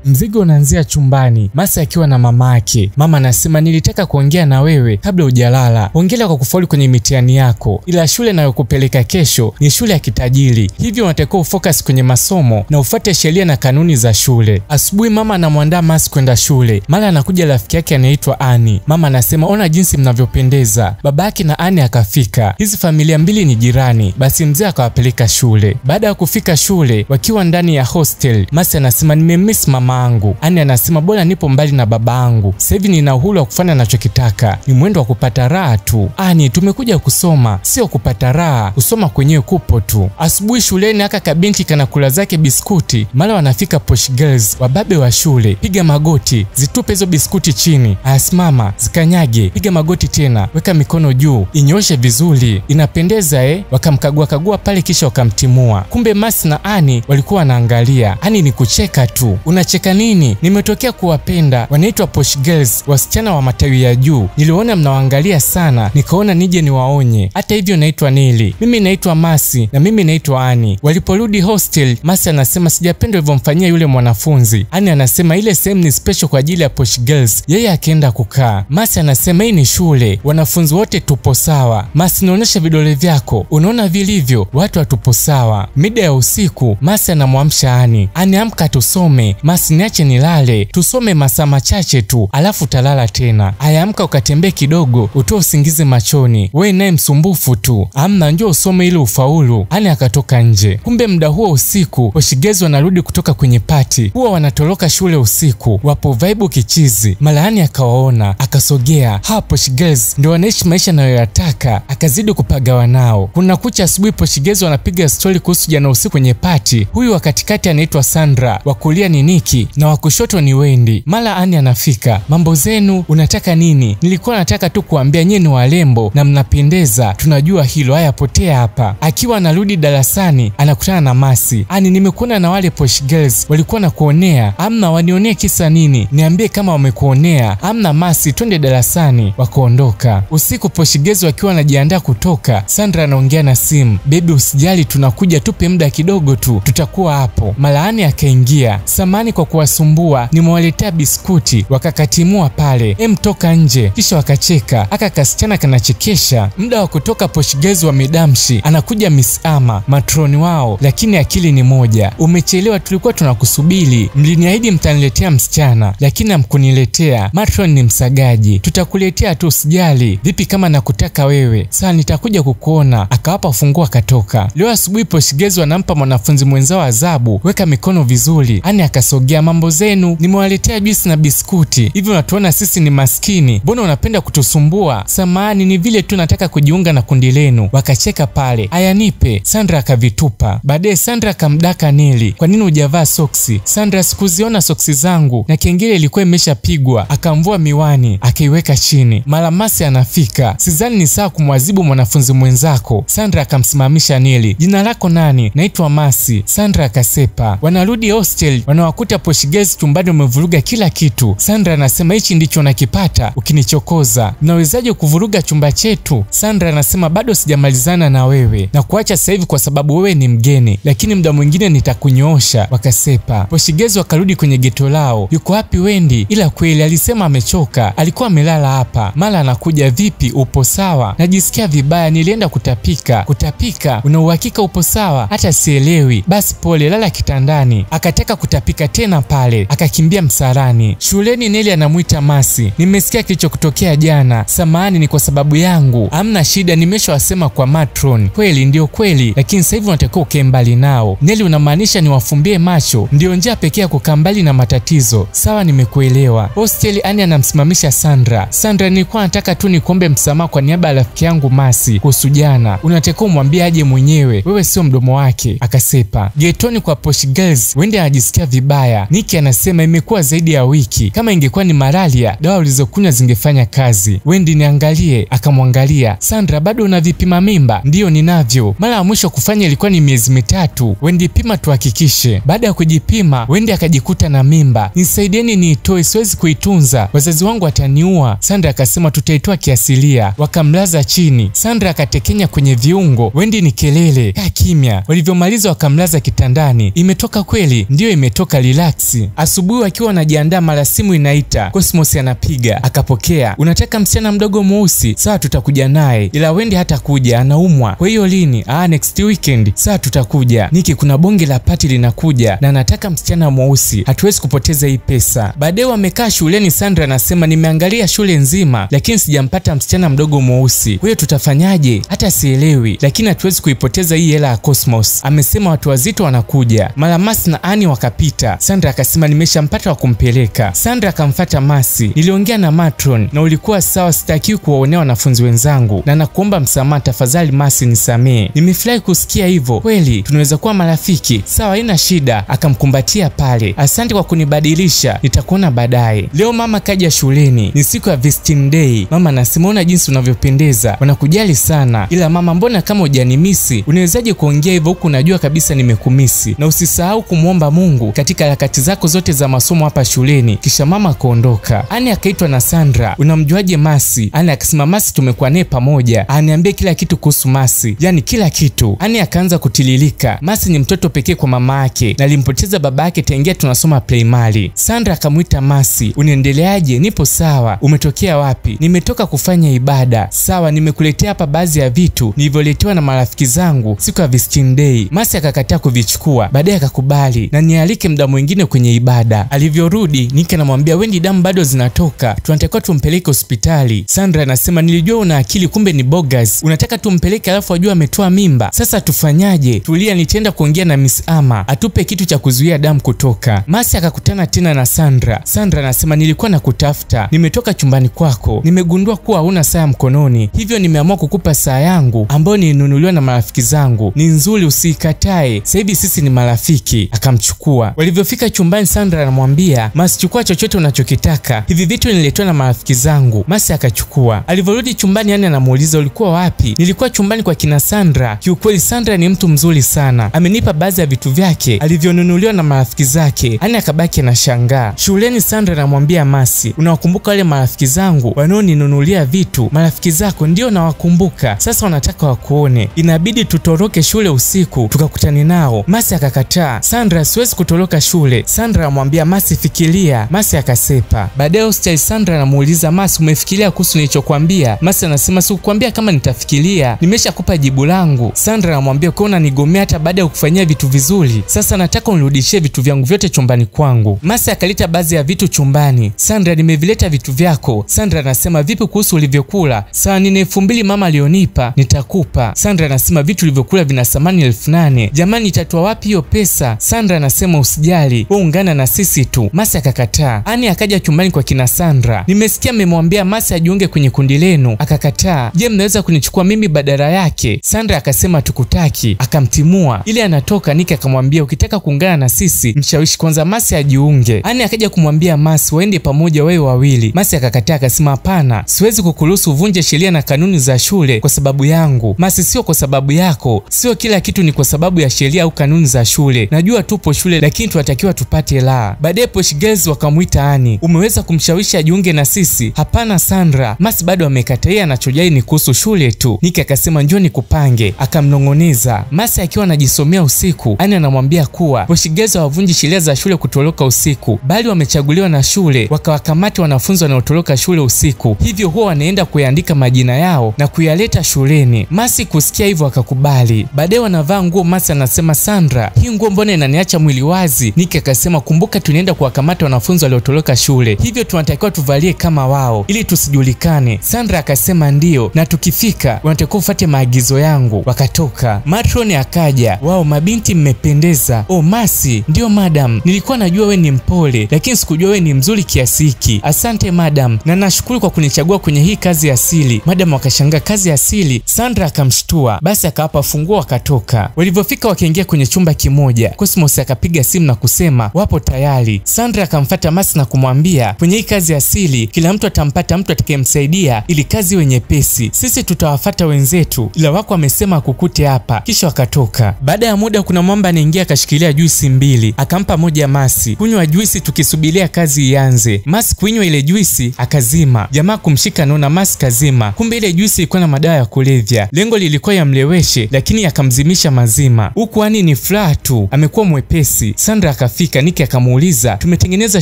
Mzigo unaanzia chumbani, Masi akiwa na mama yake. Mama anasema nilitaka kuongea na wewe kabla hujalala. Hongera kwa kufaulu kwenye mitihani yako, ila shule nayokupeleka kesho ni shule ya kitajiri, hivyo unatakiwa ufocus kwenye masomo na ufuate sheria na kanuni za shule. Asubuhi mama anamwandaa Masi kwenda shule. Mara anakuja rafiki yake anaitwa Ani. Mama anasema ona jinsi mnavyopendeza. Babake na Ani akafika. Hizi familia mbili ni jirani. Basi mzee akawapeleka shule. Baada ya kufika shule, wakiwa ndani ya hostel, Masi anasema nimemiss mama angu. Ani anasema bora nipo mbali na baba angu. Sasa hivi nina uhuru wa kufanya ninachokitaka. Ni mwendo wa kupata raha tu. Ani, tumekuja kusoma, sio kupata raha. Kusoma kwenyewe kupo tu. Asubuhi shuleni aka kabinti kanakula zake biskuti. Mara wanafika posh girls, wababe wa shule. Piga magoti, zitupe hizo biskuti chini. Asimama, zikanyage. Piga magoti tena, weka mikono juu, inyoshe vizuri. Inapendeza Wakamkagua pale kisha wakamtimua. Kumbe Masi na Ani walikuwa wanaangalia. Ani ni kucheka tu. Unacheka nini? Nimetokea kuwapenda. Wanaitwa posh girls, wasichana wa matawi ya juu. Niliona mnawaangalia sana, nikaona nije niwaonye. Hata hivyo naitwa Nili. Mimi naitwa Masi na mimi naitwa Ani. Waliporudi hostel, Masi anasema sijapenda ulivyomfanyia yule mwanafunzi. Ani anasema ile sehemu ni special kwa ajili ya posh girls. Yeye akaenda kukaa. Masi anasema hii ni shule, wanafunzi wote tupo sawa. Masi, naonesha vidole vyako, unaona vilivyo, watu hatupo sawa. Mida ya usiku, Masi anamwamsha Ani. Ani, amka tusome. Masi, niache nilale, tusome masaa machache tu, alafu talala tena. Aya, amka ukatembee kidogo, utoe usingizi machoni. Wewe naye msumbufu tu. Amna, njoo usome ili ufaulu. Ani akatoka nje. Kumbe muda huo usiku, poshigezi wanarudi kutoka kwenye party. Huwa wanatoroka shule usiku, wapo vibe kichizi. Mara Ani akawaona, akasogea. Hawa poshigezi ndio wanaishi maisha anayoyataka, akazidi kupagawa nao. Kuna kucha asubuhi poshigezi wanapiga story kuhusu jana usiku kwenye party. Huyu wa katikati anaitwa Sandra, wa kulia ni Niki na wa kushoto ni Wendy. Mara Ani anafika. Mambo zenu, unataka nini? Nilikuwa nataka tu kuambia nyinyi ni walembo na mnapendeza, tunajua hilo. Haya, potea hapa. Akiwa anarudi darasani anakutana na Masi. Ani, nimekuona na wale posh girls, walikuwa na kuonea. Amna, wanionee kisa nini? Niambie kama wamekuonea. Amna Masi, twende darasani. Wakaondoka. Usiku posh girls wakiwa wanajiandaa kutoka, Sandra anaongea na simu. Baby, usijali, tunakuja, tupe muda kidogo tu, tutakuwa hapo. Mara Ani akaingia. Samani kwa kuwasumbua, nimewaletea biskuti. Wakakatimua pale. Toka nje. Kisha wakacheka. Aka kasichana kanachekesha. Muda wa kutoka posh girls wamedamshi. Anakuja Miss Ama, matroni wao, lakini akili ni moja. Umechelewa, tulikuwa tunakusubiri. Mliniahidi mtaniletea msichana, lakini hamkuniletea. Matron ni msagaji. Tutakuletea tu, usijali. Vipi kama nakutaka wewe? Sasa nitakuja kukuona. Akawapa funguo akatoka. Leo asubuhi posh girls wanampa mwanafunzi mwenzao adhabu. Weka mikono vizuri. Ani akasogea. Mambo zenu, nimewaletea juice na biskuti. Hivi unatuona sisi ni maskini? Mbona unapenda kutusumbua? Samahani, ni vile tu nataka kujiunga na kundi lenu. Wakacheka pale. Aya, nipe. Sandra akavitupa. Baadaye Sandra akamdaka Nili. Kwa nini hujavaa soksi? Sandra, sikuziona soksi zangu na kengele ilikuwa imeshapigwa. Akamvua miwani, akaiweka chini. Mara Masi anafika. Sidhani ni sawa kumwadhibu mwanafunzi mwenzako. Sandra akamsimamisha Nili. Jina lako nani? Naitwa Masi. Sandra akasepa. Wanarudi hostel, wanawakuta posh girls chumbani wamevuruga kila kitu. Sandra anasema hichi ndicho nakipata ukinichokoza. Unawezaje kuvuruga chumba chetu? Sandra anasema bado sijamalizana na wewe na kuacha sasa hivi kwa sababu wewe ni mgeni, lakini muda mwingine nitakunyoosha. Wakasepa. Posh girls wakarudi kwenye geto lao. Yuko wapi Wendy? Ila kweli alisema amechoka, alikuwa amelala hapa. Mara anakuja, vipi, upo sawa? Najisikia vibaya, nilienda kutapika. Kutapika? Una uhakika upo sawa? Hata sielewi. Basi pole, lala kitandani. Akataka kutapika tena pale, akakimbia msalani. Shuleni Neli anamuita Masi. Nimesikia kilichokutokea jana. Samahani, ni kwa sababu yangu. Hamna shida, nimeshawasema kwa matron. Kweli? Ndio kweli, lakini sasa hivi unatakiwa ukae mbali nao. Neli, unamaanisha niwafumbie macho? Ndio njia pekee ya kukaa mbali na matatizo. Sawa, nimekuelewa. Hostel Ani anamsimamisha Sandra. Sandra, nilikuwa nataka tu nikuombe msamaha kwa niaba ya rafiki yangu Masi kuhusu jana. Unatakiwa umwambie aje mwenyewe, wewe sio mdomo wake. Akasepa. Getoni kwa posh girls, Wendy anajisikia vibaya. Niki anasema imekuwa zaidi ya wiki. Kama ingekuwa ni malaria, dawa ulizokunywa zingefanya kazi. Wendy, niangalie. Akamwangalia. Sandra, bado una vipima mimba? Ndiyo, ninavyo. Mara ya mwisho kufanya ilikuwa ni miezi 3. Wendy, pima tuhakikishe. Baada ya kujipima, Wendy akajikuta na mimba. Nisaidieni niitoe, siwezi kuitunza, wazazi wangu wataniua. Sandra akasema tutaitoa kiasilia. Wakamlaza chini. Sandra akatekenya kwenye viungo. Wendy ni kelele. Kaa kimya. Walivyomaliza wakamlaza kitandani. Imetoka kweli? Ndiyo imetoka, relax. kurelax. Asubuhi wakiwa wanajiandaa, mara simu inaita. Cosmos anapiga, akapokea. Unataka msichana mdogo mweusi? Sawa, tutakuja naye, ila Wendy hatakuja, anaumwa. Kwa hiyo lini? Next weekend. Sawa, tutakuja. Niki, kuna bonge la party linakuja na nataka msichana mweusi, hatuwezi kupoteza hii pesa. Baadaye wamekaa shuleni, Sandra anasema nimeangalia shule nzima lakini sijampata msichana mdogo mweusi. Kwa hiyo tutafanyaje? Hata sielewi, lakini hatuwezi kuipoteza hii hela ya Cosmos. Amesema watu wazito wanakuja. Mara Masi na Ani wakapita. Sandra akasema nimeshampata wa kumpeleka. Sandra akamfuata Masi. Niliongea na matron na ulikuwa sawa, sitaki kuwaonea wanafunzi wenzangu na nakuomba msamaha tafadhali Masi, nisamee. Nimefurahi kusikia hivyo. Kweli tunaweza kuwa marafiki? Sawa, haina shida. Akamkumbatia pale. Asante kwa kunibadilisha, nitakuona baadaye. Leo mama kaja shuleni, ni siku ya visiting day. Mama anasema ona jinsi unavyopendeza, wanakujali sana. Ila mama, mbona kama hujanimisi? Unawezaje kuongea hivyo huku unajua kabisa nimekumisi? Na usisahau kumuomba Mungu katika harakati zako zote za masomo hapa shuleni. Kisha mama akaondoka. Ani akaitwa na Sandra. Unamjuaje Masi? Ani akasema Masi tumekuwa naye pamoja, aniambie kila kitu kuhusu Masi, yani kila kitu. Ani akaanza kutililika. Masi ni mtoto pekee kwa mama yake na alimpoteza baba yake tangia tunasoma primary. Sandra akamuita Masi. Unaendeleaje? Nipo sawa. Umetokea wapi? Nimetoka kufanya ibada. Sawa, nimekuletea hapa baadhi ya vitu nilivyoletewa na marafiki zangu siku ya visiting day. Masi akakataa kuvichukua, baadaye akakubali na nialike muda mwingine kwenye ibada. Alivyorudi, Niki anamwambia Wendy damu bado zinatoka, tunatakiwa tumpeleke hospitali. Sandra anasema nilijua una akili, kumbe ni bogus. Unataka tumpeleke alafu ajua ametoa mimba. Sasa tufanyaje? Tulia, nitaenda kuongea na Miss Ama atupe kitu cha kuzuia damu kutoka. Masi akakutana tena na Sandra. Sandra anasema nilikuwa nakutafuta, nimetoka chumbani kwako, nimegundua kuwa huna saa mkononi, hivyo nimeamua kukupa saa yangu ambayo nilinunuliwa na marafiki zangu. Ni nzuri, usiikatae. Sasa hivi sisi ni marafiki. Akamchukua. Walivyofika chumbani, Sandra anamwambia Masi, chukua chochote unachokitaka, hivi vitu niletwa na marafiki zangu. Masi akachukua. Alivyorudi chumbani, yani anamuuliza ulikuwa wapi? Nilikuwa chumbani kwa kina Sandra. Kiukweli Sandra ni mtu mzuri sana, amenipa baadhi ya vitu vyake alivyonunuliwa na marafiki zake. Ani akabaki anashangaa. Shuleni Sandra anamwambia Masi, unawakumbuka wale marafiki zangu wanaoninunulia vitu? Marafiki zako? Ndio, nawakumbuka. Sasa wanataka wakuone, inabidi tutoroke shule usiku tukakutane nao. Masi akakataa. Sandra, siwezi kutoroka shule. Sandra anamwambia Masi, fikiria. Masi akasepa. Baadaye hostel Sandra anamuuliza Masi, umefikiria kuhusu nilichokuambia? Masi anasema sikukwambia kama nitafikiria, nimeshakupa jibu langu. Sandra anamwambia kwa unanigomea hata baada ya kufanyia vitu vizuri, sasa nataka unirudishie vitu vyangu vyote chumbani kwangu. Masi akaleta baadhi ya vitu chumbani. Sandra, nimevileta vitu vyako. Sandra anasema vipi kuhusu ulivyokula? Sawa, nina 2000 mama alionipa, nitakupa. Sandra anasema vitu ulivyokula vina thamani 8000. Jamani, itatoa wapi hiyo pesa? Sandra anasema usijali, wewe ungana na sisi tu. Masi akakataa. Ani akaja chumbani kwa kina Sandra. Nimesikia mmemwambia Masi ajiunge kwenye kundi lenu. Akakataa. Je, mnaweza kunichukua mimi badala yake? Sandra akasema tukutaki. Akamtimua. Ile anatoka, Niki akamwambia ukitaka kuungana na sisi mshawishi kwanza Masi ajiunge. Ani akaja kumwambia Masi waende pamoja wewe wawili. Masi akakataa, akasema hapana, siwezi kukuruhusu uvunje sheria na kanuni za shule kwa sababu yangu. Masi, sio kwa sababu yako, sio kila kitu ni kwa sababu ya sheria au kanuni za shule. Najua tupo shule lakini tunatakiwa tupate la. Baadaye Posh Girls wakamuita Ani. Umeweza kumshawishi ajiunge na sisi? Hapana Sandra. Masi bado amekataa, anachojai ni kuhusu shule tu. Niki akasema njoo nikupange. Akamnong'oneza. Masi akiwa anajisomea usiku, Ani anamwambia kuwa Posh Girls hawavunji sheria za shule kutoroka usiku, bali wamechaguliwa na shule wakawakamata wanafunzi wanaotoroka shule usiku, hivyo huwa wanaenda kuyaandika majina yao na kuyaleta shuleni. Masi kusikia hivyo akakubali. Baadaye wanavaa nguo. Masi anasema Sandra, hii nguo mbona inaniacha mwili wazi? Niki akasema kumbuka tunaenda kuwakamata wanafunzi waliotoroka shule, hivyo tunatakiwa tuvalie kama wao ili tusijulikane. Sandra akasema ndio, na tukifika unatakiwa ufuate maagizo yangu. Wakatoka. Matron akaja. Wao mabinti mmependeza. Oh Masi, ndio madam, nilikuwa najua we ni mpole lakini sikujua we ni mzuri kiasi hiki. Asante madam, na nashukuru kwa kunichagua kwenye hii kazi ya asili. Madam akashangaa, kazi ya asili? Sandra akamshtua. Basi akawapa funguo wakatoka. Walivyofika wakaingia kwenye chumba kimoja. Cosmos akapiga simu na kusema wapo tayari. Sandra akamfuata Masi na kumwambia kwenye hii kazi ya asili kila mtu atampata mtu atakayemsaidia ili kazi iwe nyepesi. Sisi tutawafuata wenzetu, ila wako wamesema kukute hapa. Kisha wakatoka. Baada ya muda kuna mwamba anaingia akashikilia juisi 2. Akampa moja Masi. Kunywa juisi tukisubiria kazi ianze. Masi kunywa ile juisi akazima. Jamaa kumshika naona Masi kazima. Kumbe ile juisi ilikuwa na madawa ya kulevya. Lengo lilikuwa yamleweshe lakini yakamzimisha mazima. Huku Ani ni furaha tu, amekuwa mwepesi. Sandra akafika, Nicky akamuuliza tumetengeneza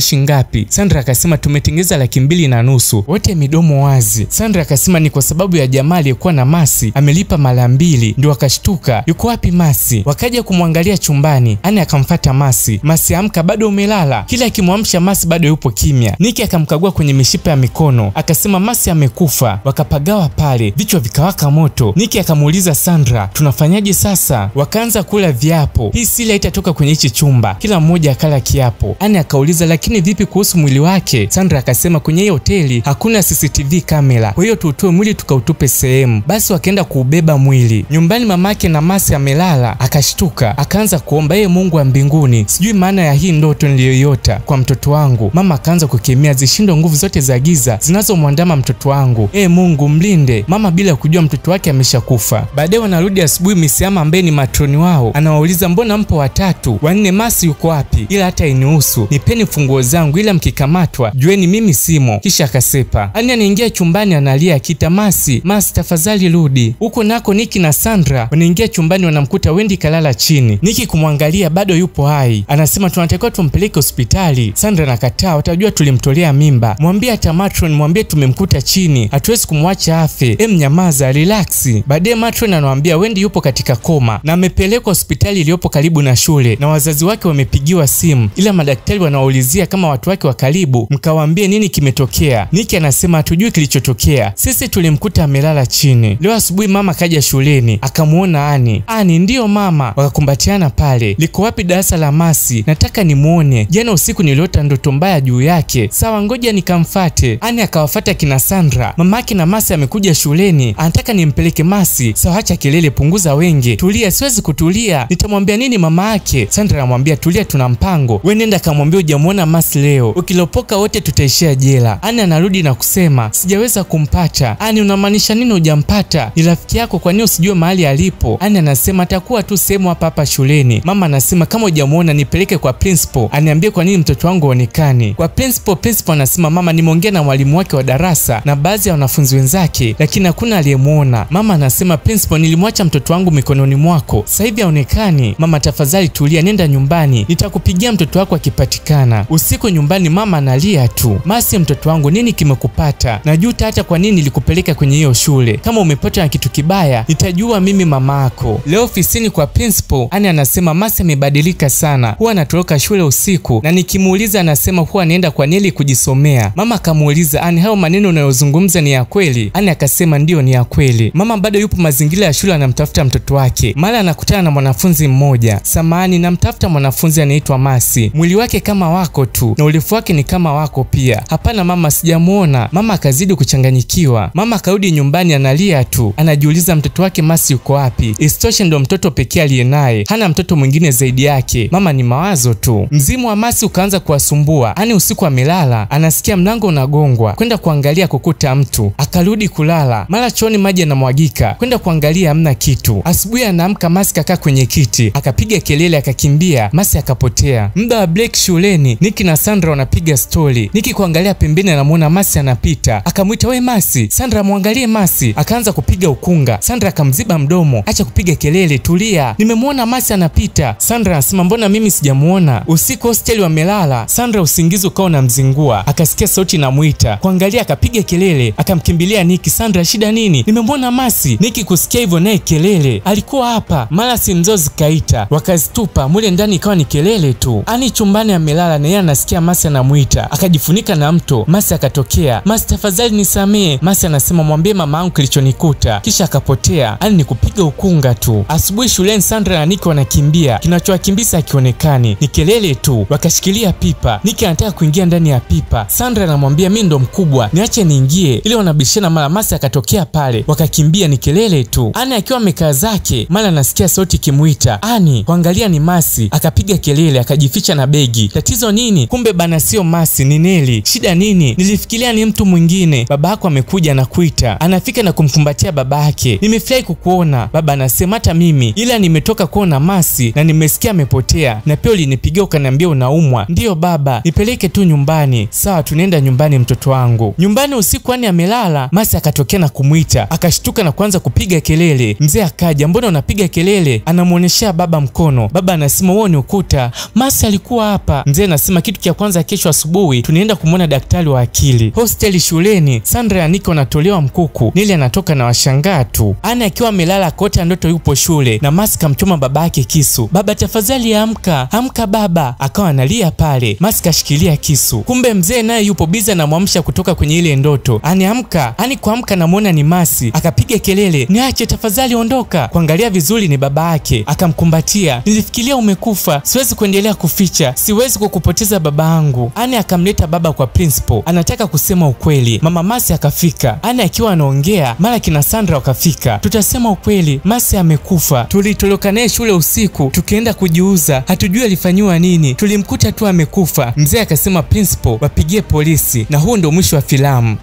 shingapi? Sandra akasema tumetengeneza 250,000. Wote midomo wazi. Sandra akasema ni kwa sababu ya jamaa aliyekuwa na Masi amelipa mara 2. Ndio akashtuka, yuko wapi Masi? Wakaja kumwangalia chumbani. Ani akamfuata Masi. Masi, amka, bado umelala? Kila akimwamsha Masi bado yupo kimya. Nicky akamkagua kwenye mishipa ya mikono, akasema Masi amekufa. Wakapagawa pale, vichwa vikawaka moto. Nicky akamuuliza Sandra, tunafanyaje sasa? Wakaanza kula viapo. Hii siri haitatoka kwenye hichi chumba. Kila mmoja akala kiapo. Ani akauliza lakini vipi kuhusu mwili wake? Sandra akasema kwenye hiyo hoteli hakuna CCTV kamera, kwa hiyo tuutoe mwili tukautupe sehemu. Basi wakaenda kuubeba mwili. Nyumbani mamake na Masi amelala, akashtuka, akaanza kuomba, Mungu wa mbinguni, sijui maana ya hii ndoto niliyoyota kwa mtoto wangu. Mama akaanza kukemea zishindwe nguvu zote za giza zinazomwandama mtoto wangu. Mungu mlinde. Mama bila kujua mtoto wake ameshakufa. Baadaye wanarudi asubuhi, Miss Ama ambaye ni matroni wao anawauliza mbona mpo watatu? Wanne Masi yuko wapi? Ila hata inihusu, nipeni funguo zangu ila mkikamatwa jueni mimi simo. Kisha akasepa. Ani anaingia chumbani analia akita Masi, Masi tafadhali rudi. Huko nako Nicky na Sandra wanaingia chumbani, wanamkuta Wendy kalala chini. Nicky kumwangalia bado yupo hai. Anasema tunatakiwa tumpeleke hospitali. Sandra anakataa, watajua tulimtolea mimba. Mwambie hata matron, mwambie tumemkuta chini, hatuwezi kumwacha afe. Nyamaza, relax. Baadaye matron anawaambia Wendy yupo katika koma na amepelekwa hospitali iliyopo karibu na shule na wazazi wake wamepigiwa simu, ila madaktari wanaulizia kama watu wake wa karibu mkawaambie nini kimetokea. Nicky anasema hatujui kilichotokea, sisi tulimkuta amelala chini. Leo asubuhi mama kaja shuleni akamuona Ani. Ndiyo mama. Wakakumbatiana pale. Liko wapi darasa la Masi? Nataka nimuone. Jana usiku niliota ndoto mbaya juu yake. Sawa, ngoja nikamfate. Ani akawafuata kina Sandra. Mamake na Masi amekuja shuleni, anataka nimpeleke Masi. Sawa, acha kelele, punguza wenge. Tulia. Siwezi kutulia. Nitamwambia nini mama yake? Sandra anamwambia tulia, tuna mpango. Wewe nenda kamwambia hujamuona Masi leo. Ukilopoka wote tutaishia jela. Ani anarudi na kusema sijaweza kumpata. Ani, unamaanisha nini hujampata? Ni rafiki yako, kwa nini usijue mahali alipo? Ani anasema atakuwa tu sehemu hapa shuleni. Mama anasema kama hujamuona nipeleke kwa principal, aniambie kwa nini mtoto wangu haonekani. Kwa principal anasema mama, nimeongea na mwalimu wake wa darasa na baadhi ya wanafunzi wenzake lakini hakuna aliyemuona. Mama anasema principal, nilimwacha mtoto wangu mikononi mwako, sasa hivi haonekani. Mama tafadhali tulia, nenda nyumbani, nitakupigia mtoto wako akipatikana. Usiku nyumbani mama analia tu. Masi, mtoto wangu, nini kimekupata? Najuta hata kwa nini nilikupeleka kwenye hiyo shule. Kama umepata na kitu kibaya nitajua mimi mama yako. Leo ofisini kwa principal, Ani anasema Masi amebadilika sana, huwa anatoroka shule usiku na nikimuuliza anasema huwa anaenda kwa Neli kujisomea. Mama akamuuliza Ani, hao maneno unayozungumza ni ya kweli? Ani akasema ndio, ni ya kweli. Mama bado yupo mazingira ya shule anamtafuta mtoto wake. Mara anakutana na mwanafunzi mmoja. Samahani, namtafuta mwanafunzi anaitwa Masi. Mwili wake kama wako tu na urefu wake ni kama wako pia. Hapana mama, sijamuona. Mama akazidi kuchanganyikiwa. Mama akarudi nyumbani analia tu. Anajiuliza mtoto wake Masi yuko wapi? Isitoshe ndo mtoto pekee aliyenaye, hana mtoto mwingine zaidi yake. Mama ni mawazo tu. Mzimu wa Masi ukaanza kuwasumbua. Ani usiku amelala, anasikia mlango unagongwa. Kwenda kuangalia kukuta mtu. Akarudi kulala. Mara chooni maji yanamwagika. Kwenda kuangalia hamna kitu. Asubuhi anaamka Masi kakaa kwenye kiti. Akapiga kelele akakimbia. Masi akapotea. Muda wa break shuleni, Nicky na Sandra wanapiga story. Nicky kuangalia pembeni anamuona Masi anapita. Akamuita, we Masi. Sandra muangalie Masi. Akaanza kupiga ukunga. Sandra akamziba mdomo. Acha kupiga kelele, tulia. Nimemuona Masi anapita. Sandra anasema mbona mimi sijamuona? Usiku hosteli wamelala. Sandra usingizi ukao na mzingua. Akasikia sauti inamuita. Kuangalia akapiga kelele. Akamkimbilia Nicky. Sandra, shida nini? Nimemuona Masi. Nicky kusikia hivyo naye kelele. Alikuwa hapa. Mara simu zao zikaita. Wakazitupa. Mule ndani ikawa ni kelele tu. Ani chumbani amelala na yeye anasikia Masi anamuita. Akajifunika na mto. Masi akatokea. Masi tafadhali nisamee. Masi anasema mwambie mama yangu kilichonikuta. Kisha akapotea. Ani ni kupiga ukunga tu. Asubuhi shuleni Sandra na Nicky wanakimbia. Kinachowakimbiza hakionekani. Ni kelele tu. Wakashikilia pipa. Nicky anataka kuingia ndani ya pipa. Sandra anamwambia mimi ndo mkubwa, niache niingie. Ile wanabishana mara Masi akatokea pale. Wakakimbia, ni kelele tu. Ani akiwa amekaa zake, mara anasikia sauti kimuita. Ani kuangalia ni Masi. Akapiga kelele, akajificha na begi. Tatizo nini? Kumbe bana sio Masi, ni Neli. Shida nini? Nilifikiria ni mtu mwingine. Baba yako amekuja na kuita. Anafika na kumkumbatia baba yake. Nimefurahi kukuona. Baba anasema hata mimi, ila nimetoka kuona Masi na nimesikia amepotea. Na pia ulinipigia ukaniambia unaumwa. Ndiyo baba, nipeleke tu nyumbani. Sawa, tunaenda nyumbani mtoto wangu. Nyumbani usiku Ani amelala. Masi akatokea na kumuita. Akashtuka na kuanza kupiga kelele. Mzee akaja, mbona unapiga kelele? Anamuoneshea baba mkono. Baba anasema wewe ni ukuta, Masi alikuwa hapa. Mzee anasema kitu cha kwanza kesho asubuhi tunaenda kumwona daktari wa akili. Hosteli shuleni, Sandra na Nick wanatolewa mkuku. Nili anatoka na washangaa tu. Ana akiwa amelala kote ndoto yupo shule na Masi kamchoma babake kisu. Baba tafadhali amka, amka baba. Akawa analia pale. Masi kashikilia kisu. Kumbe mzee naye yupo biza na muamsha kutoka kwenye ile ndoto. Ani amka, ani kuamka na muona ni Masi. Akapiga kelele, niache tafadhali ondoka. Kuangalia vizuri ni baba yake. Akamkumbatia, nilifikiria umekufa, siwezi kuendelea kuficha, siwezi kukupoteza baba yangu. Ani akamleta baba kwa principal, anataka kusema ukweli. Mama Masi akafika. Ani akiwa anaongea, mara kina Sandra wakafika. Tutasema ukweli, Masi amekufa. Tulitoroka naye shule usiku, tukienda kujiuza, hatujui alifanywa nini, tulimkuta tu amekufa. Mzee akasema principal wapigie polisi, na huo ndio mwisho wa filamu.